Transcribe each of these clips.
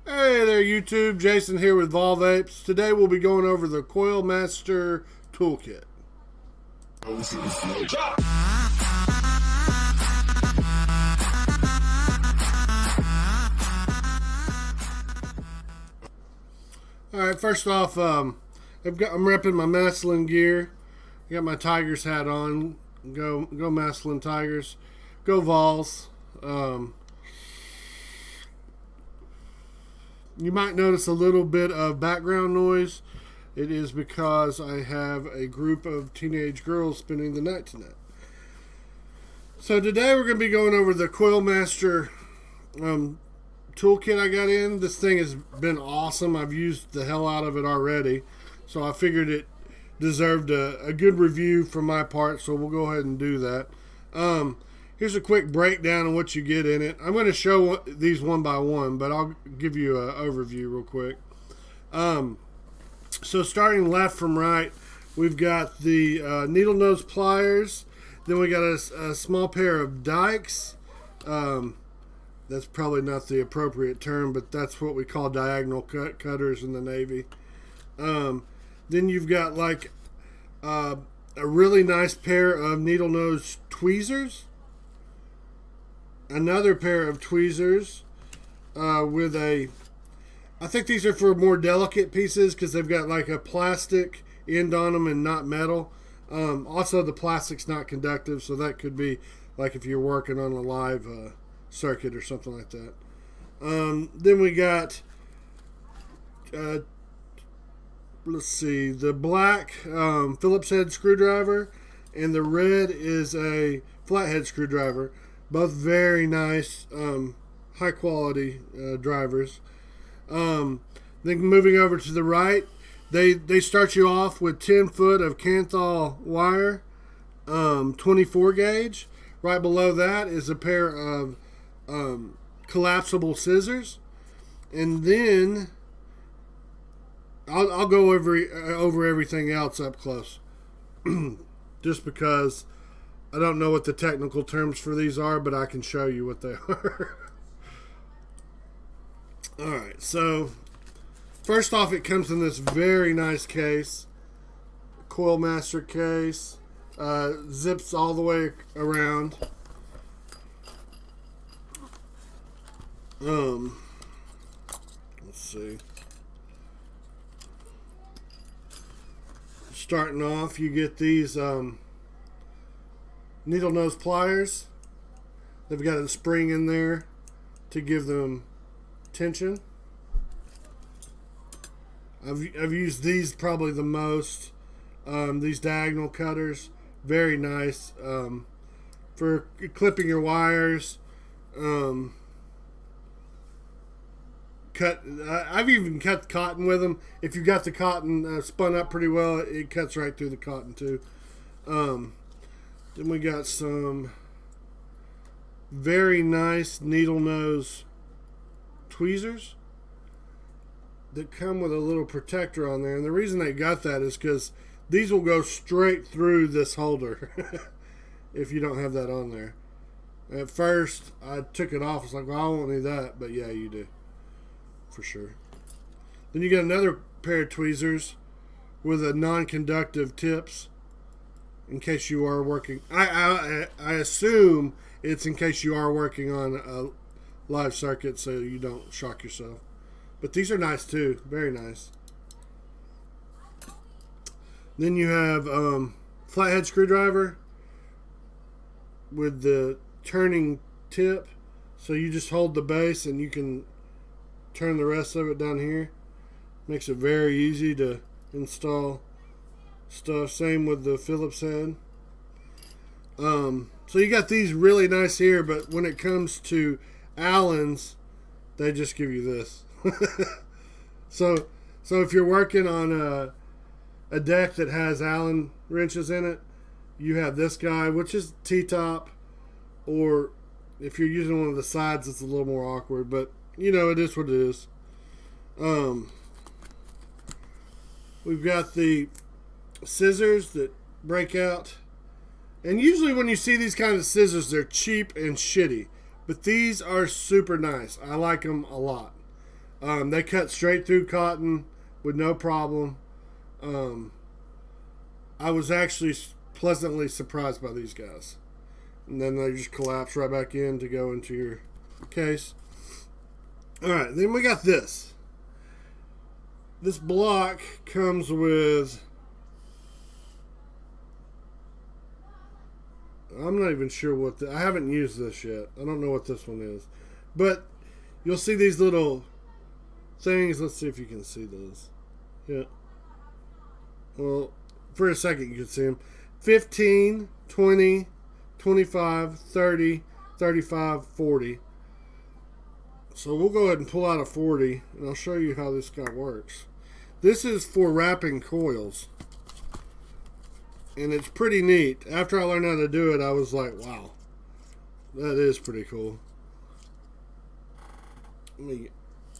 Hey there YouTube, Jason here with Vapes. Today we'll be going over the Coil Master Toolkit. Alright, first off, I'm repping my Maslin gear. I got my Tigers hat on. Go Maslin Tigers. Go Vols. You might notice a little bit of background noise. It is because I have a group of teenage girls spending the night tonight. So today we're going to be going over the Coil Master toolkit I got in. This thing has been awesome. I've used the hell out of it already. So I figured it deserved a good review from my part. So we'll go ahead and do that. Here's a quick breakdown of what you get in it. I'm going to show these one by one, but I'll give you an overview real quick. So starting left from right, we've got the needle nose pliers. Then we got a small pair of dikes. That's probably not the appropriate term, but that's what we call diagonal cutters in the Navy. Then you've got like a really nice pair of needle nose tweezers. Another pair of tweezers with I think these are for more delicate pieces because they've got like a plastic end on them and not metal. Also, the plastic's not conductive, so that could be like if you're working on a live circuit or something like that. Then we got, let's see, the black Phillips head screwdriver, and the red is a flathead screwdriver. Both very nice, high quality drivers. Then moving over to the right, they start you off with 10 foot of Kanthal wire, 24 gauge. Right below that is a pair of collapsible scissors, and then I'll go over everything else up close, just because I don't know what the technical terms for these are, but I can show you what they are. Alright, so first off, it comes in this very nice case. Coil Master case. Zips all the way around. Let's see. Starting off, you get these needle nose pliers. They've got a spring in there to give them tension. I've used these probably the most. These diagonal cutters, very nice for clipping your wires. I've even cut cotton with them. If you've got the cotton spun up pretty well, it cuts right through the cotton too. Then we got some very nice needle nose tweezers that come with a little protector on there. And the reason they got that is because these will go straight through this holder if you don't have that on there. At first, I took it off. I was like, well, I won't need that. But yeah, you do. For sure. Then you got another pair of tweezers with a non-conductive tips. In case you are working, I assume it's in case you are working on a live circuit, so you don't shock yourself. But these are nice too, very nice. Then you have flathead screwdriver with the turning tip, so you just hold the base and you can turn the rest of it down here. Makes it very easy to install stuff. Same with the Phillips head. So you got these really nice here, but when it comes to Allens, they just give you this. so if you're working on a deck that has Allen wrenches in it, you have this guy, which is T-top, or if you're using one of the sides, it's a little more awkward, but you know, it is what it is. We've got the scissors that break out, and usually when you see these kinds of scissors, they're cheap and shitty, but these are super nice. I like them a lot. They cut straight through cotton with no problem. I was actually pleasantly surprised by these guys. And then they just collapse right back in to go into your case. Alright, then we got this. This block comes with... I'm not even sure what... I haven't used this yet. I don't know what this one is. But you'll see these little things. Let's see if you can see those. Yeah. Well, for a second you can see them. 15, 20, 25, 30, 35, 40. So we'll go ahead and pull out a 40, and I'll show you how this guy works. This is for wrapping coils. And it's pretty neat. After I learned how to do it, I was like, wow. That is pretty cool.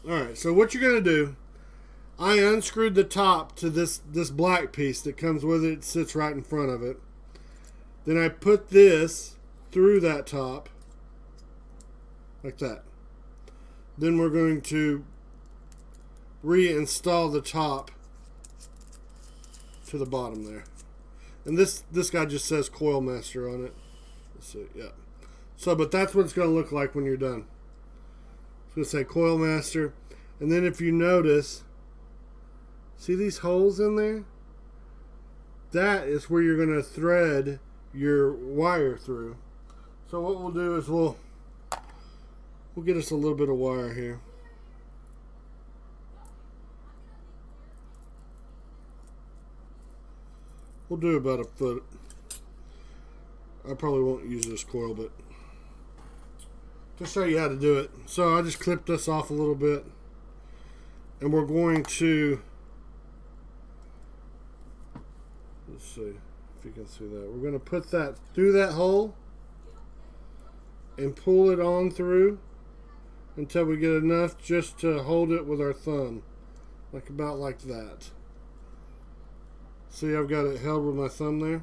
Alright, so what you're going to do, I unscrewed the top to this black piece that comes with it. It sits right in front of it. Then I put this through that top, like that. Then we're going to reinstall the top to the bottom there. And this guy just says Coil Master on it. Let's see, yeah. So, but that's what it's going to look like when you're done. It's going to say Coil Master. And then if you notice, see these holes in there? That is where you're going to thread your wire through. So what we'll do is we'll get us a little bit of wire here. We'll do about a foot. I probably won't use this coil, but to show you how to do it. So I just clipped this off a little bit, and we're going to, let's see if you can see that. We're going to put that through that hole and pull it on through until we get enough just to hold it with our thumb, like about like that. See, I've got it held with my thumb there.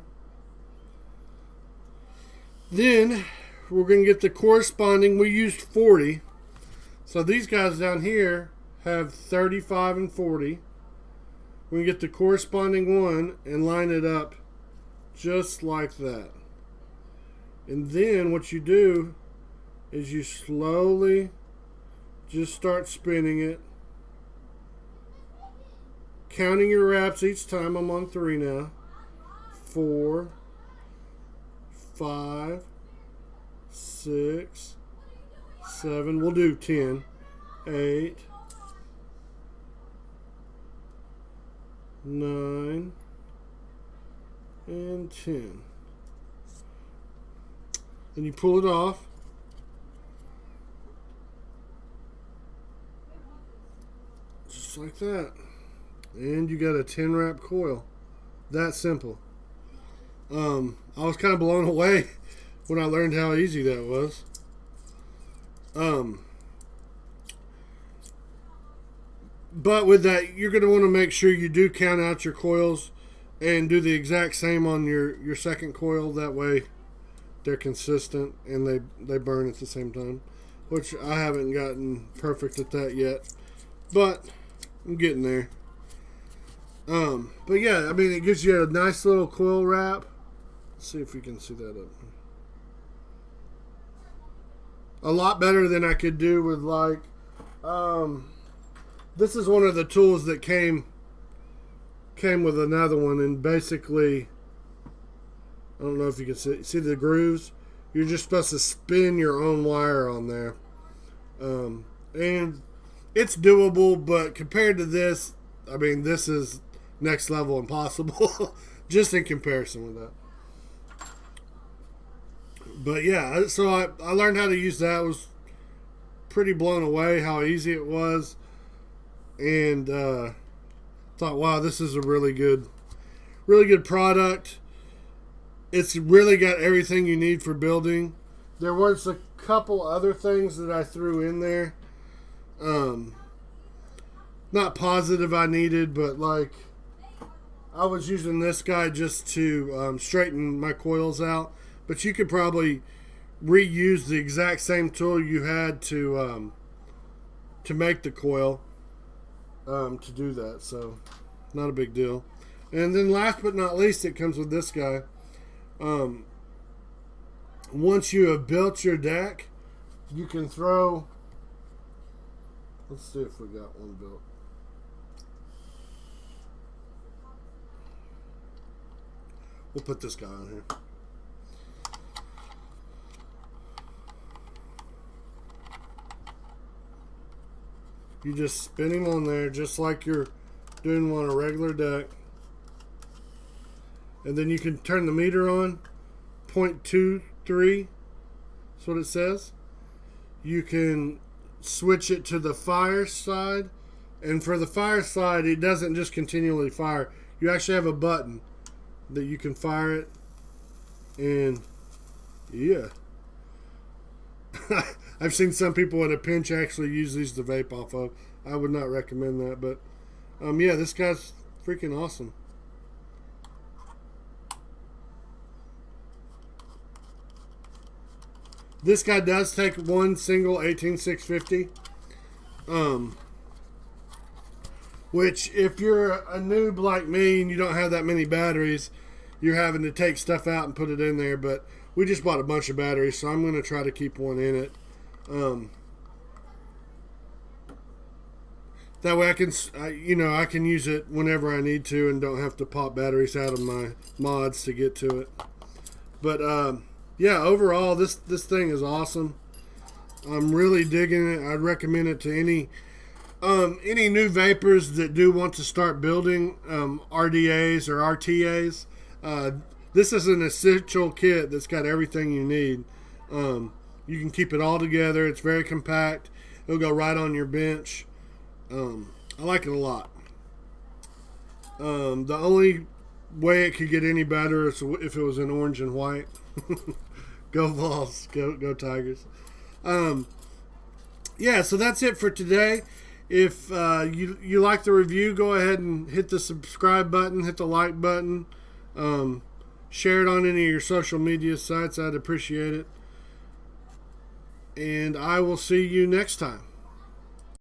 Then we're going to get the corresponding, we used 40. So these guys down here have 35 and 40. We're going to get the corresponding one and line it up just like that. And then what you do is you slowly just start spinning it, counting your wraps each time. I'm on 3 now. 4, 5, 6, 7. We'll do 10, 8, 9, and 10. Then you pull it off. Just like that. And you got a 10 wrap coil. That simple. I was kind of blown away when I learned how easy that was. But with that, you're going to want to make sure you do count out your coils and do the exact same on your second coil. That way they're consistent and they burn at the same time. Which I haven't gotten perfect at that yet. But I'm getting there. But yeah, I mean, it gives you a nice little coil wrap. Let's see if we can see that up. A lot better than I could do with like, this is one of the tools that came with another one, and basically, I don't know if you can see the grooves. You're just supposed to spin your own wire on there. And it's doable, but compared to this, I mean, this is next level impossible, just in comparison with that. But yeah, so I learned how to use that. I was pretty blown away how easy it was, and thought, wow, this is a really good product. It's really got everything you need for building. There was a couple other things that I threw in there. Not positive I needed, but like I was using this guy just to straighten my coils out. But you could probably reuse the exact same tool you had to to make the coil to do that. So not a big deal. And then last but not least, it comes with this guy. Once you have built your deck, you can throw. Let's see if we got one built. We'll put this guy on here. You just spin him on there just like you're doing on a regular deck. And then you can turn the meter on. 0.23. That's what it says. You can switch it to the fire side. And for the fire side, it doesn't just continually fire. You actually have a button that you can fire it. And yeah. I've seen some people at a pinch actually use these to vape off of. I would not recommend that, but yeah, this guy's freaking awesome. This guy does take one single 18650, which if you're a noob like me and you don't have that many batteries, you're having to take stuff out and put it in there. But we just bought a bunch of batteries, so I'm going to try to keep one in it. That way I can use it whenever I need to and don't have to pop batteries out of my mods to get to it. But yeah, overall this thing is awesome. I'm really digging it. I'd recommend it to any new vapors that do want to start building RDAs or RTAs. This is an essential kit that's got everything you need. You can keep it all together. It's very compact. It'll go right on your bench. I like it a lot. The only way it could get any better is if it was in orange and white. Go Vols. Go Tigers. Yeah, so that's it for today. If you like the review, go ahead and hit the subscribe button, hit the like button. Share it on any of your social media sites. I'd appreciate it. And I will see you next time.